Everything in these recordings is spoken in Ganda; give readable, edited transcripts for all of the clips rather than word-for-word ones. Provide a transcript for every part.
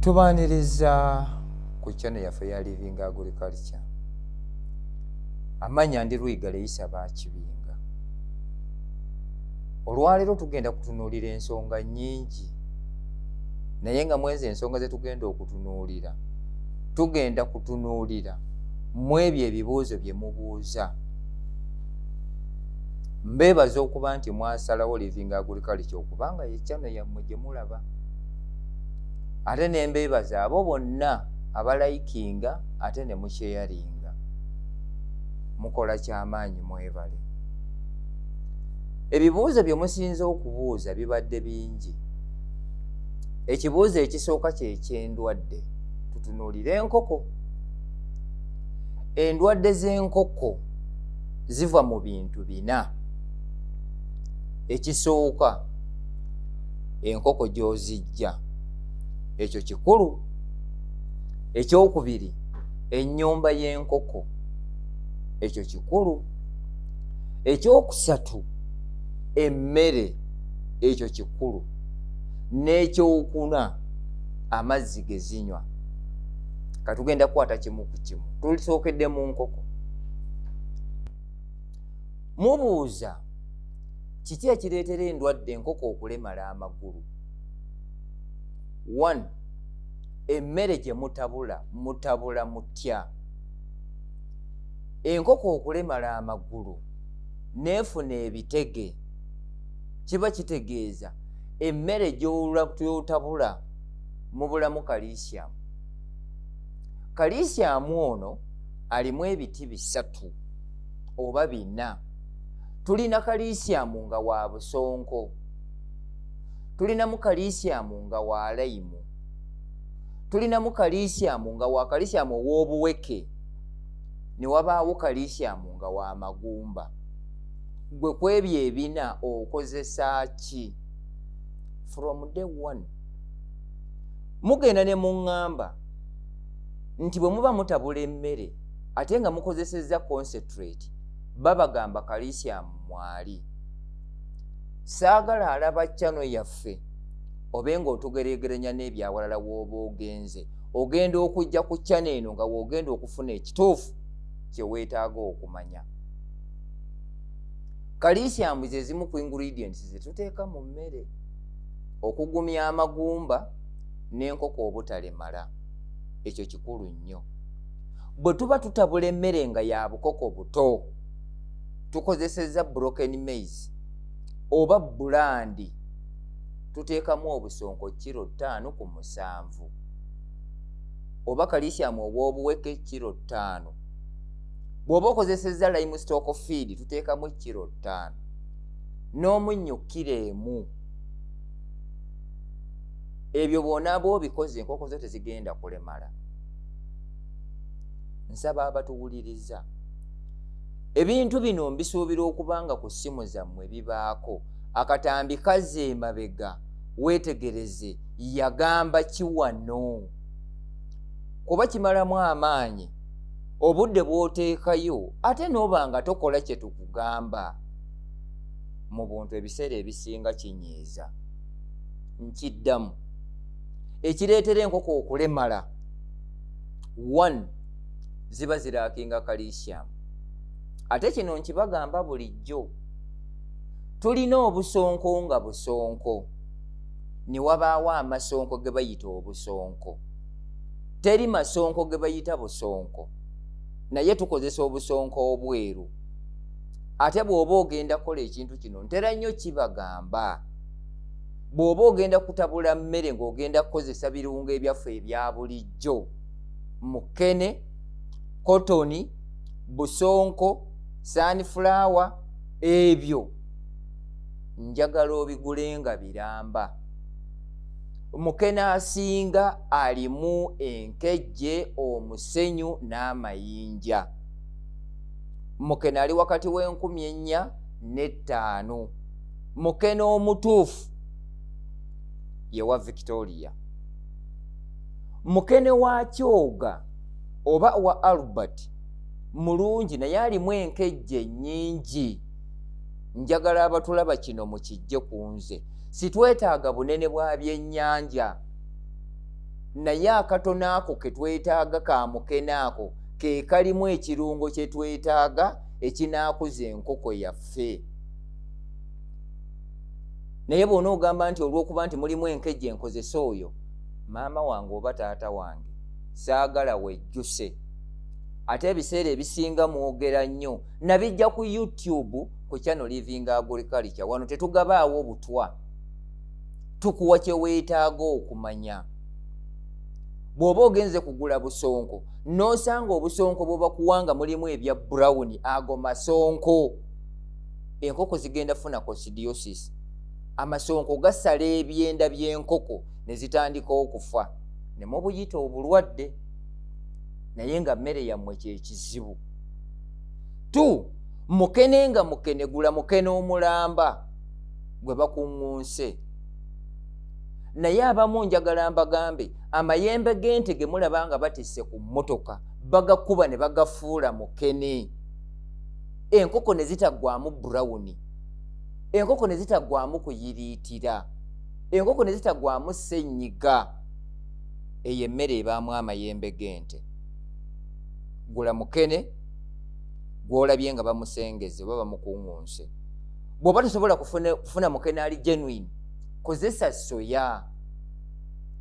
Tubaniriza ku channel yaffe ya Living Agriculture. Amanya ndi Luigare Isa bakibinga. Olwalero tugenda kutunuulira ensonga nnyingi. Naye nga mwezi ensonga ze tugenda okutunuulira. Tugenda kutunuulira mwebyo ebibuuzo bye mubuuza. Mbeebaza okuba nti mwasalawo Living Agriculture okubanga ye channel yammwe gye mulaba. Ate ne mbeebaza abo bonna abalayikinga ate ne musharinga. Mukola ky'amaanyi mwebale. Ebibuuzo bye musinze okubuuza bibadde bingi. Ekibuuzo ekisooka kye ky'endwadde. Tutunuulire enkoko. Endwadde z'enkoko ziva mu bintu bina. Ekisooka, enkoko gy'ozijja. Ekyo kikulu. Ekyokubiri, ennyumba y'enkoko. Ekyo kikulu. Ekyokusatu, emmere. Ekyo kikulu. N'ekyokuna, amazzi ge zinywa. Katugenda kukwata kimu ku kimu. Tulisookedde mu nkoko. Mubuuza, kiki ekireetera endwadde enkoko okulemala amagulu? 1. Emmere gye mutabula mutya. Enkoko okulemala amagulu neefuna ebitege. Kiba kitegeeza emmere gy'otabula mubulamu calcium. Calcium ono alimu ebiti 3 oba 4. Tulina calcium nga wa busonko. Tulinamu calcium nga wa laimu. Tulinamu calcium nga wa calcium ow'obuweke. Ne wabaawo calcium nga wa magumba. Gwe kwebyo ebina okozesa ki? From day 1. Mugenda ne muŋŋamba nti bwe muba mutabula emmere ate nga mukozesezza concentrate babagamba calcium mwali. Saagala alaba channel yaffe obenga otugeregeranya n'ebyawalala w'oba ogenze. Ogenda okujja ku channel eno nga w'ogenda okufuna ekituufu kye weetaaga okumanya. Calcium ze zimu ku ingredients ze tuteeka mu mmere okugumya amagumba n'enkoko obutalemala. Ekyo kikulu nnyo. Bwe tuba tutabula emmere nga ya bukoko buto, tukozesezza broken maize oba bulandi, tuteekamu obusonko kilo 5 ku 7 oba calcium obw'obuweke kilo 5. Bw'oba okozesezza limestock feed tuteekamu kilo 5 n'omunnyo kilo 1. Ebyo bw'onaaba obikoze enkoko zo tezigenda kulemala. Nsaba abatuwuliriza, ebintu bino mbisuubira okubanga ku ssimu zammwe bibaako. Akatambi kazze emabega, weetegereze yagamba ki wano. Kuba kimalamu amaanyi obudde bw'oteekayo ate n'oba nga tokola kye tukugamba. Mu buntu ebiseera ebisinga kinyiiza. Nkiddamu. Ekireetera enkoko okulemala, 1. Ziba ziraakinga calcium. Ate kino nkibagamba bulijjo. Tulina obusonko nga busonko. Ne wabaawo amasonko ge bayita obusonko. Teri masonko ge bayita busonko. Naye tukozesa obusonko obweru. Ate bw'oba ogenda kukola ekintu kino ntera nnyo kibagamba. Bw'oba ogenda kutabula mmere ng'ogenda kukozesa birungo ebyaffe ebya bulijjo, mukene, kotoni, busonko, sunflower, ebyo njagala obigule nga biramba. Mukene asinga alimu enkejje, omusenyu n'amayinja. Mukene ali wakati w'4,000 ne 5. Mukene omutuufu ye wa Victoria. Mukene wa Kyoga oba wa Albert mulungi naye alimu enkejje nnyingi. Njagala abatulaba kino mukijje ku nze. Sitwetaaga bunene bwa byennyanja. naye akatono ako ke twetaaga ka mukene ako ke kalimu ekirungo kye twetaaga ekinaakuza enkoko yaffe. Naye bw'onoogamba nti olw'okuba nti mulimu enkejje nkozesa oyo, maama wange oba taata wange saagala wejjuse. Ate ebiseera ebisinga mwogera nnyo nabijja ku YouTube ku channel Living Agriculture. Wano tetugabaawo butwa, tukuwa kye weetaaga okumanya. Bw'oba ogenze kugula busonko n'osanga obusonko bwe bakuwanga mulimu ebya brown, ago masonko. Enkoko zigenda funa coccidiosis. Amasonko gasala ebyenda by'enkoko ne zitandika okufa, ne mubuyita obulwadde, naye nga mmere yammwe kyekizibu. Mukene nga mukene, gula mukene omulamba gwe bakuŋŋunse. Naye abamu njagala mbagambe, amayembe g'ente ge mulaba nga batisse ku mmotoka bagakuba ne bagafuula mukene. Enkoko ne zitaggwamu brown, enkoko ne zitaggwamu kuyiriitira, enkoko ne zitaggwamu ssenyiga. Eyo emmere ebaamu amayembe g'ente. Gula mukene gw'olabye nga bamusengeze oba bamukuŋŋunse. Bw'oba tosobola kufuna mukene ali genuine, kozesa soya.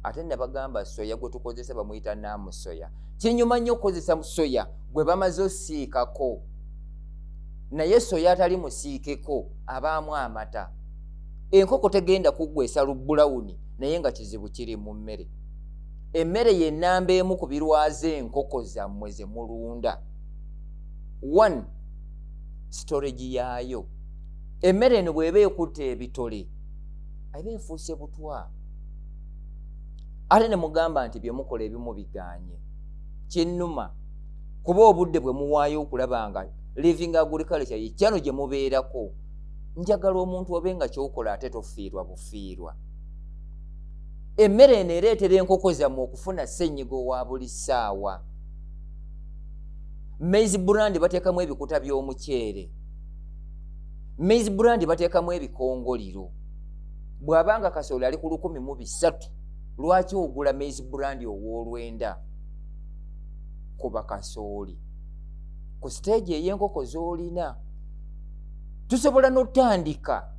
Ate nabagamba soya gwe tukozesa bamuyita naamusoya. Kinyuma nnyo okukozesa soya gwe bamaze osiikako, naye soya atali musiikeko abaamu amata. Enkoko tegenda kuggwesa lubbulawuni naye nga kizibu kiri mu mmere. Emmere ye nnamba emu ku birwaza enkoko zammwe ze mulunda. 1. Storage yaayo. Emmere eno bw'eba ekutte ebitole eba efuuse butwa. Ate ne mugamba nti bye mukola ebimu biganye. Kinnuma kuba obudde bwe muwaayo okulaba nga Living Agriculture ye channel gye mubeerako. Njagala omuntu obe nga ky'okola ate tofiirwa bufiirwa. Emmere eno ereetera enkoko zammwe okufuna ssenyiga owa buli ssaawa. Maize brand bateekamu ebikuta by'omuceere. Maize brand bateekamu ebikongoliro. Bw'abanga kasooli ali ku 1,300, lwaki ogula maize brand ow'olwenda? Kuba kasooli. Ku stage ey'enkoko z'olina tusobola n'otandika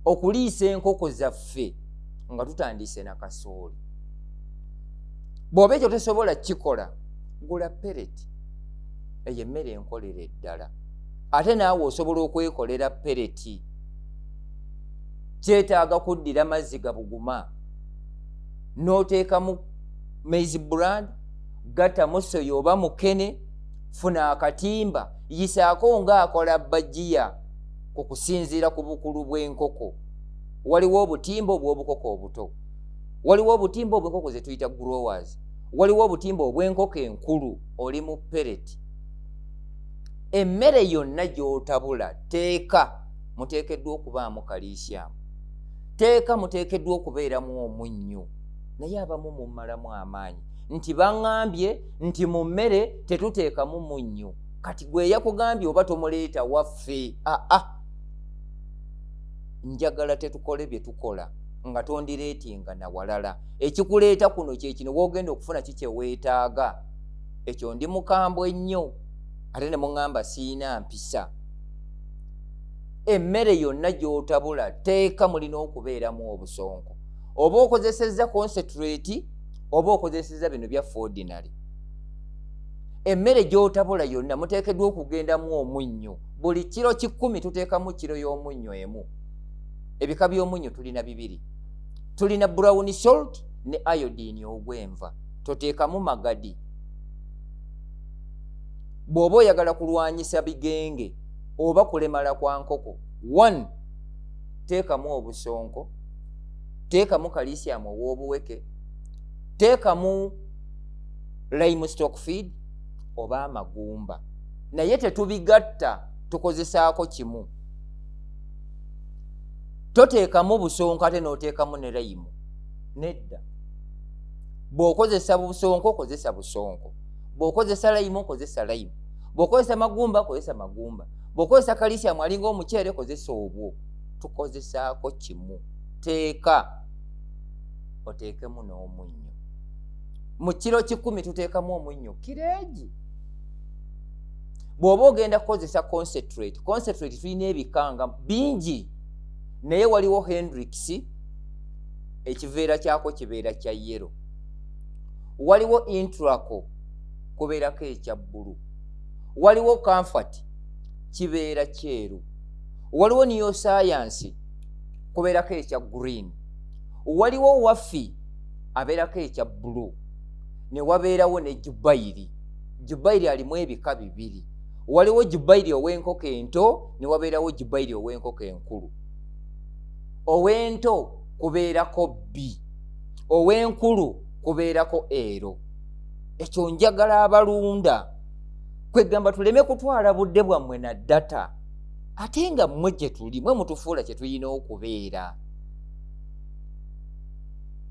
okuliisa enkoko zaffe nga tutandise na kasooli. Bw'oba ekyo tosobola kikola, gula pellet. Eyo emmere enkolera eddala. Ate naawe osobola okwekolera pellet. Kyetaaga kuddira mazzi gabuguma n'oteekamu maize brand, gattamu soya oba mukene, funa akatimba, yisaako ng'akola bbajiya ku kusinziira ku bukulu bw'enkoko. Waliwo obutimba obw'obukoko obuto, waliwo obutimba obw'enkoko ze tuyita growers, waliwo obutimba obw'enkoko enkulu, oli mu pellet. Emmere yonna gy'otabula teeka muteekeddwa okubaamu kaliisiyamu, teeka muteekeddwa okubeeramu omunnyo. Naye abamu mummalamu amaanyi nti baŋŋambye nti mu mmere tetuteekamu munnyo, kati gwe yakugambye oba tomuleeta waffe. Njagala tetukole bye tukola nga tondireetinga na walala. Ekikuleeta kuno kye kino, w'ogenda okufuna kikye weetaaga. Ekyo ndi mukambwe nnyo, ate ne muŋŋamba siina mpisa. Emmere yonna gy'otabula teeka mulina okubeeramu obusonko. Oba okozesezza concentrate oba okozesezza bino bya ordinary. Emmere gy'otabula yonna muteekeddwa okugendamu omunnyo. Buli kiro 10 tuteekamu kiro y'omunnyo emu. Ebika by'omunnyo tulina 2. Tulina brown salt ne iodine ogw'enva. Toteekamu magadi. Bw'oba oyagala kulwanyisa bigenge oba kulemala kwa nkoko, 1. Teekamu obusonko, teekamu calcium ow'obuweke, teekamu limestock feed oba amagumba. Naye tetubigatta, tukozesaako kimu. Toteekamu busonko ate n'oteekamu ne lime. Nedda. Bw'okozesa busonko kozesa busonko, bw'okozesa lime kozesa lime, bw'okozesa magumba kozesa magumba, bw'okozesa calcium alinga omuceere kozesa obwo. Tukozesaako kimu. Teeka oteekemu n'omunnyo. mu kiro 10 tuteekamu omunnyo kireegi. Bw'oba ogenda kukozesa concentrate tulina ebikanga bingi, naye waliwo Hendrix, ekiveera kyako kibeera kya yellow. Waliwo Intraco, kubeerako ekya bbulu. Waliwo Comfort, kibeera kyeru. Waliwo New Science, kubeerako ekya green. Waliwo Wafi, abeerako ekya bbulu. Ne wabeerawo ne Jubairi. Jubairi alimu ebika bibiri. Waliwo Jubairi ow'enkoko ento, ne wabeerawo Jubairi ow'enkoko enkulu. Ow'ento kubeerako B, ow'enkulu kubeerako ero. Ekyo njagala abalunda kwegamba tuleme kutwala budde bwammwe na data, ate nga mmwe gye tuli, mwe mutufuula kye tulina okubeera.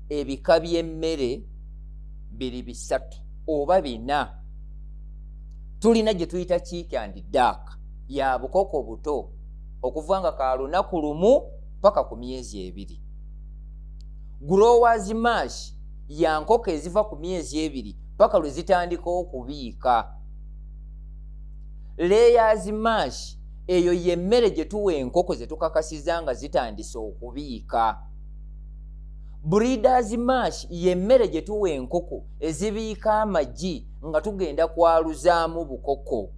Ebika by'emmere biri 3 oba 4. Tulina gye tuyita cheek and dark, ya bukoko buto okuva nga ka lunaku lumu paka ku myezi 2. Growers mash ya nkoko eziva ku myezi 2 paka lwe zitandika okubiika. Layers mash eyo y'emmere gye tuwa enkoko ze tukakasiza nga zitandise okubiika. Breeders mash y'emmere gye tuwa enkoko ezibiika amagi nga tugenda kwaluzaamu bukoko.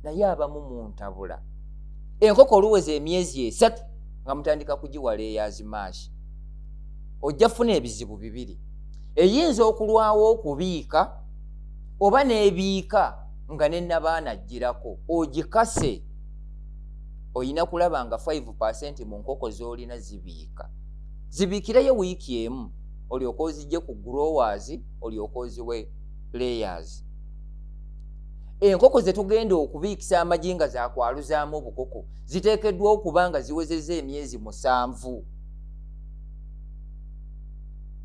Naye abamu mu ntabula enkoko oluweze emyezi 3 nga mutandika kugiwa layers mash, ojja funa ebizibu 2. Eyinza okulwawo okubiika oba n'ebiika nga nennabaana ajjirako, ogikase. Oyina kulaba nga 5% mu nkoko z'olina zibiika. Zibiikireyo wiiki emu, olyoka ozijje ku growers, olyoka oziwe layers. Enkoko ze tugenda okubiikisa amagi nga zakwaluzaamu obukoko ziteekeddwa okuba nga ziwezezza emyezi 7.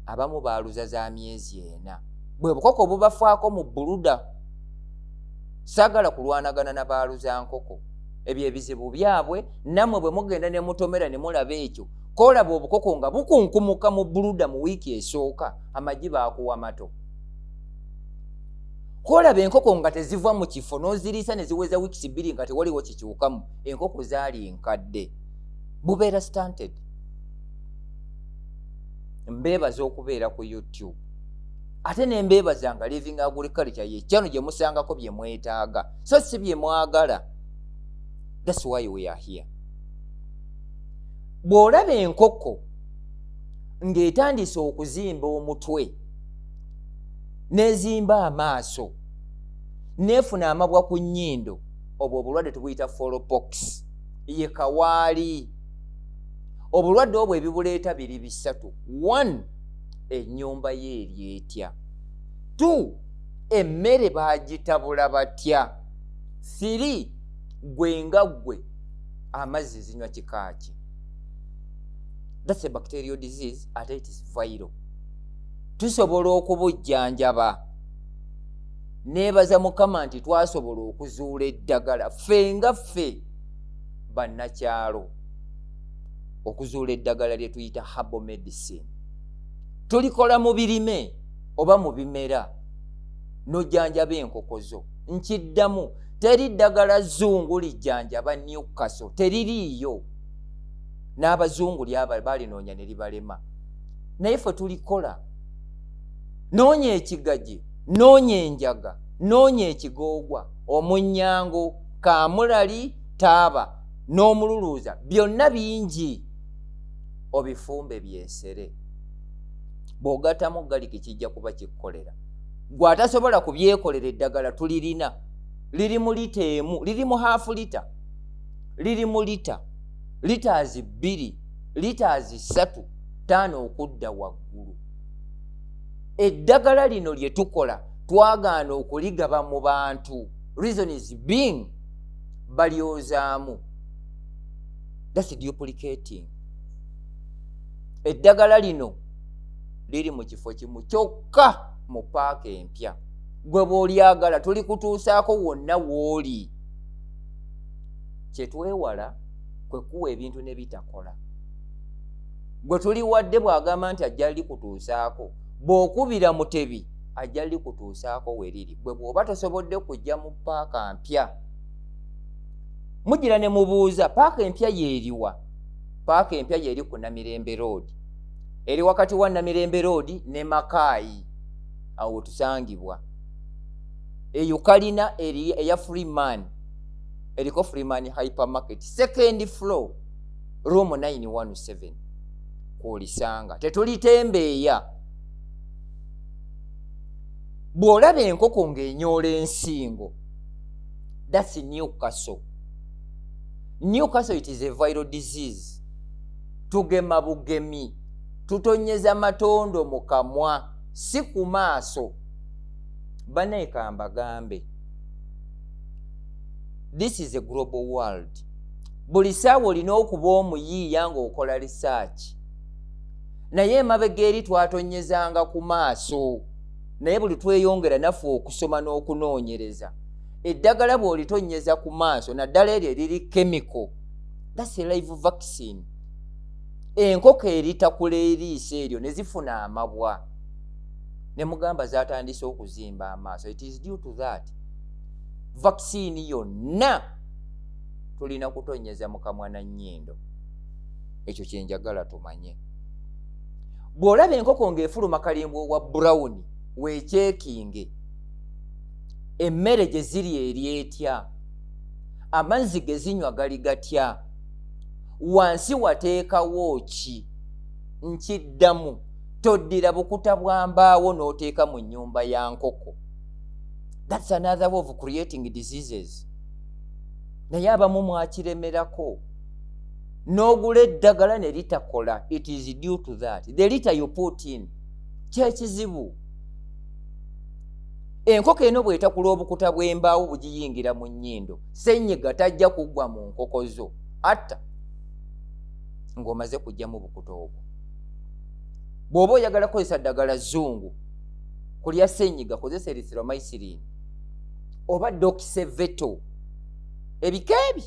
Abamu baaluza za myezi 4. Bwe bukoko bubafaako mu bbuluda. Saagala kulwanagana na baaluza nkoko. Ebyo ebizibu byabwe, nammwe bwe mugenda ne mutomera ne mulaba ekyo, koolaba obukoko nga bukunkumuka mu bbuluda mu wiiki esooka, amagi baakuwa mato. Koolaba enkoko nga teziva mu kifo n'oziriisa ne ziweza wiikisi 2 nga tewaliwo kikyukamu, enkoko zaali nkadde. Bubeera stunted. Mbeebaza okubeera ku YouTube. Ate ne mbeebaza nga Living Agriculture ye channel gye musangako bye mwetaaga, so si bye mwagala. That's why we are here. Bw'olaba enkoko ng'etandise okuzimba omutwe, n'ezimba amaaso, n'efuna amabwa ku nnyindo, obwo obulwadde tubuyita fowlpox, ye kawaali. Obulwadde obwo ebibuleeta biri 3. 1, ennyumba ye eri etya. 2, emmere baagitabula batya. 3, gwe nga gwe amazzi zinywa kika ki. That's a bacterial disease, ate it is viral. Tusobola okubujjanjaba. Neebaza Mukama nti twasobola okuzuula eddagala ffe nga ffe bannakyalo, okuzuula eddagala lye tuyita herbal medicine. Tulikola mu birime oba mu bimera n'ojjanjaba enkoko zo. Nkiddamu, teri ddagala zzungu lijjanjaba Newcastle, teririiyo. N'abazungu lyaba baalinoonya ne libalema. Naye ffe tulikola. Noonya ekigagi, noonya enjaga, noonya ekigoogwa, omunnyango, kaamulali, taaba, n'omululuuza, byonna bingi. Obifumbe byesere. Bw'ogattamu galiki kijja kuba kikkolera. Gwe atasobola kubyekolera eddagala tulirina. Liri mu lita emu, liri mu half lita, liri mu lita, liters 2, liters 3, 5 okudda waggulu. Eddagala lino lye tukola twagaana okuligaba mu bantu. Reason is being balyozaamu. That's duplicating. Eddagala lino liri mu kifo kimu kyokka mu paaka empya. Gwe bw'olyagala tulikutuusaako wonna w'oli. Kye twewala kwe kuwa ebintu ne bitakola. Gwe tuliwadde bw'agamba nti ajja likutuusaako, bw'okubira mutebi ajja likutuusaako we liri. Bwe bw'oba tosobodde kujja mu paaka mpya, mugira ne mubuuza paaka empya yeeriwa? Paaka empya yeeri ku Namirembe Road, eri wakati wa Namirembe Road ne Makaayi, awo tusangibwa. Eyo kalina eri eya Freeman, eriko Freeman Hypermarket, second floor, room 917, kwolisanga. Tetulitembeeya. Bw'olaba enkoko ng'enyoola ensingo, that's Newcastle. Newcastle, it is a viral disease. Tugema bugemi, tutonyeza matondo mu kamwa, si ku maaso. Banaika mbagambe, this is a global world. Buli ssaawa olina okuba omuyiiya ng'okola research. Naye emabega eri twatonyezanga ku maaso, naye buli tweyongera naffe okusoma n'okunoonyereza. Eddagala bw'olitonyeza ku maaso, naddala eryo eriri chemical, that's a live vaccine. Enkoko eritakula eriisa eryo ne zifuna amabwa, ne mugamba zaatandise okuzimba amaaso. It is due to that. Vaccine yonna tulina kutonyeza mu kamwa na nnyindo. Ekyo kye njagala tumanye. Bw'olaba enkoko ng'efuluma kalimbo wa brown, weekyekinge. Emmere gye ziri eri etya, amazzi ge zinywa gali gatya, wansi wateekawo ki, nkiddamu. Toddira bukuta bwa mbaawo n'oteeka mu nnyumba ya nkoko. That's another way of creating diseases. Naye abamu mwakiremerako. N'ogula eddagala ne litakola. It is due to that. The litter you put in, kyekizibu. Enkoko eno bw'etakula obukuta bw'embaawo bugiyingira mu nnyindo, ssenyiga tajja kuggwa mu nkoko zo, atta ng'omaze kujja mu bukuta obwo. Bw'oba oyagala kukozesa ddagala zzungu kulya ssenyiga, kozesa erythromycin oba doxeveto, ebika ebi.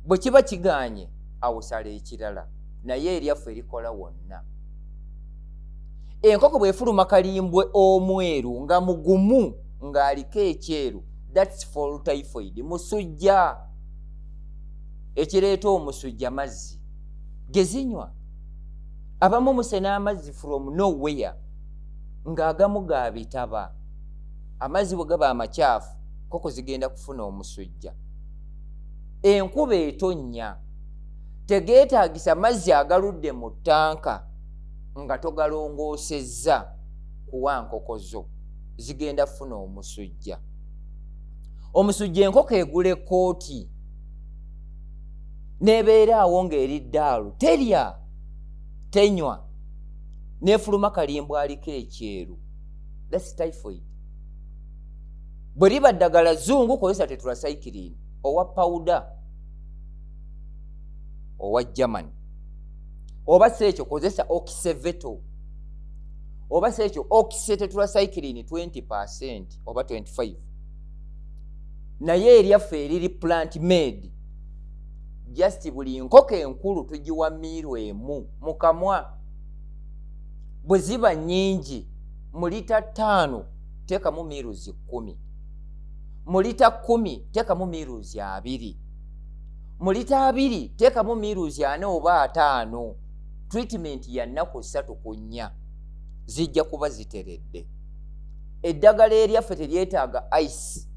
Bwe kiba kigaanye, awo sala ekirala, naye eryaffe erikola wonna. Enkoko bw'efuluma kalimbwe omweru nga mugumu ng'aliko ekyeru, that's for typhoid, musujja. Ekireeta omusujja mazzi gezinywa. Abamu musena amazzi from nowhere ng'agamu ga bitaba. Amazzi bwe gaba amakyafu, nkoko zigenda kufuna omusujja. Enkuba etonnya, tegeetaagisa mazzi agaludde mu ttanka nga togalongoosezza kuwa nkoko zo, zigenda kufuna omusujja. Omusujja enkoko egula ekkooti n'ebeera awo ng'eridde alo, terya, tenywa, n'efuluma kalimbo aliko ekyeru, that's typhoid. Bwe liba ddagala zzungu, kozesa tetracycline owa powder owa German, oba si ekyo kozesa oxeveto, oba si ekyo oxy tetracycline 20% oba 25. Naye eryaffe eriri plant made, just buli nkoko enkulu tugiwa miiru emu mu kamwa. Bwe ziba nnyingi, mu lita 5 teekamu miiruzi 10, mu lita 10 teekamu miiruzi 2, mu lita 2 teekamu miiruzi 4 oba 5. Treatment ya nnaku 3 ku 4 zijja kuba ziteredde. Eddagala eryaffe teryetaaga ice